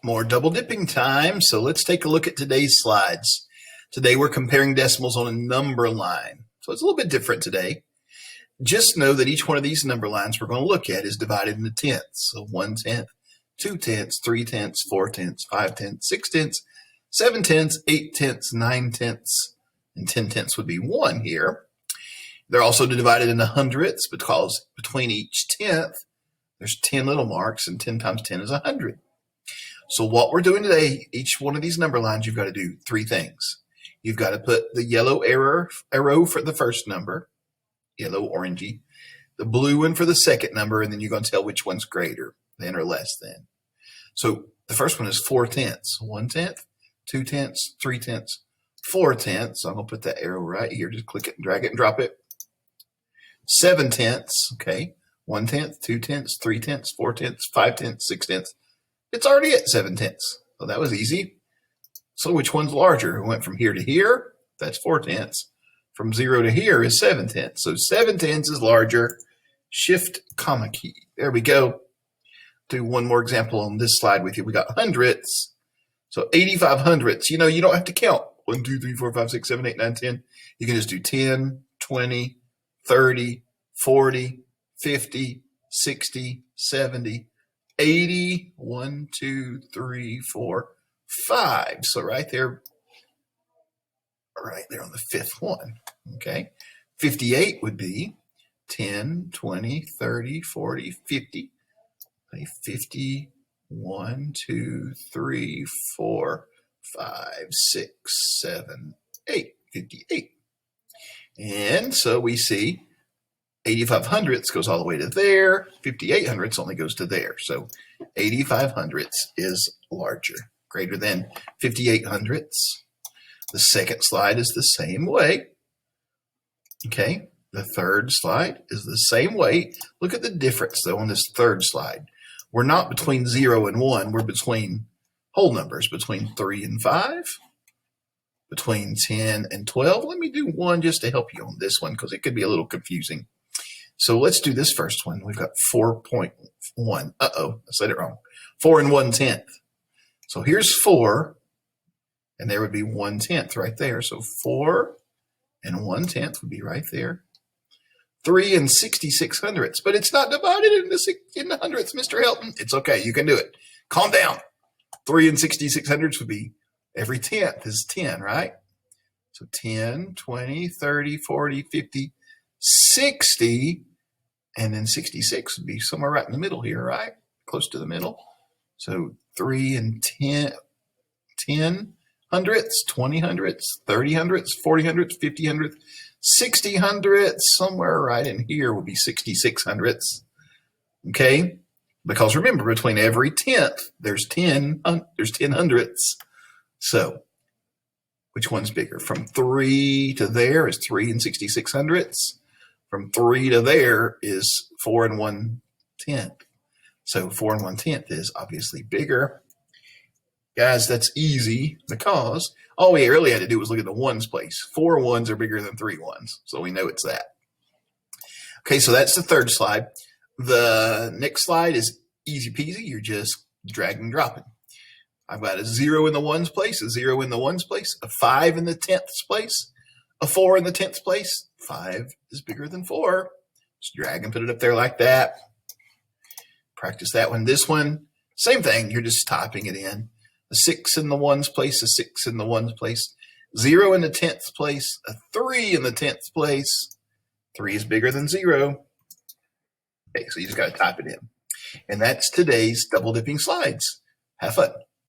More double dipping time. So let's take a look at today's slides. Today we're comparing decimals on a number line. So it's a little bit different today. Just know that each one of these number lines we're going to look at is divided into tenths. So 1/10, 2/10, 3/10, 4/10, 5/10, 6/10, 7/10, 8/10, 9/10, and 10/10 would be 1 here. They're also divided into hundredths because between each tenth, there's 10 little marks, and 10 times 10 is 100. So what we're doing today, each one of these number lines, you've got to do 3 things. You've got to put the yellow arrow for the first number, yellow, orangey, the blue one for the second number, and then you're going to tell which one's greater than or less than. So the first one is 4/10. 1/10, 2/10, 3/10, 4/10. So I'm going to put that arrow right here. Just click it and drag it and drop it. 7/10. Okay. 1/10, 2/10, 3/10, 4/10, 5/10, 6/10. It's already at 7/10. So that was easy. So which one's larger? We went from here to here. That's 4/10. From 0 to here is 7/10. So 7/10 is larger. Shift comma key. There we go. Do one more example on this slide with you. We got hundredths. So 85 hundredths. You know, you don't have to count 1, 2, 3, 4, 5, 6, 7, 8, 9, 10. You can just do 10, 20, 30, 40, 50, 60, 70, 80, 1, 2, 3, 4, 5. So right there on the fifth one. Okay. 58 would be 10, 20, 30, 40, 50. 50, 1, 2, 3, 4, 5, 6, 7, 8. 58. And so we see 85 hundredths goes all the way to there. 58 hundredths only goes to there. So 85 hundredths is larger, greater than 58 hundredths. The second slide is the same way. Okay. The third slide is the same way. Look at the difference, though, on this third slide. We're not between 0 and 1. We're between whole numbers, between 3 and 5, between 10 and 12. Let me do one just to help you on this one because it could be a little confusing. So let's do this first one. We've got 4.1. Uh-oh, I said it wrong. 4 and 1/10. So here's 4, and there would be 1/10 right there. So 4 and 1/10 would be right there. 3 and 66 hundredths, but it's not divided into hundredths, Mr. Helton. It's okay. You can do it. Calm down. 3 and 66 hundredths would be every tenth is 10, right? So 10, 20, 30, 40, 50, 60, and then 66 would be somewhere right in the middle here, right? Close to the middle. So 3 and 10 hundredths, 20 hundredths, 30 hundredths, 40 hundredths, 50 hundredths, 60 hundredths, somewhere right in here would be 66 hundredths. Okay? Because remember, between every tenth, there's 10 hundredths. So which one's bigger? From 3 to there is 3 and 66 hundredths. From 3 to there is 4 and 1/10. So 4 and 1/10 is obviously bigger. Guys, that's easy because all we really had to do was look at the ones place. 4 ones are bigger than 3 ones. So we know it's that. Okay, so that's the third slide. The next slide is easy peasy. You're just dragging and dropping. I've got a 0 in the ones place, a 0 in the ones place, a 5 in the tenths place, a 4 in the tenths place. 5 is bigger than 4. Just drag and put it up there like that. Practice that one. This one, same thing. You're just typing it in. A 6 in the ones place, a 6 in the ones place, 0 in the tenths place, a 3 in the tenths place. 3 is bigger than 0. Okay, so you just got to type it in. And that's today's double dipping slides. Have fun.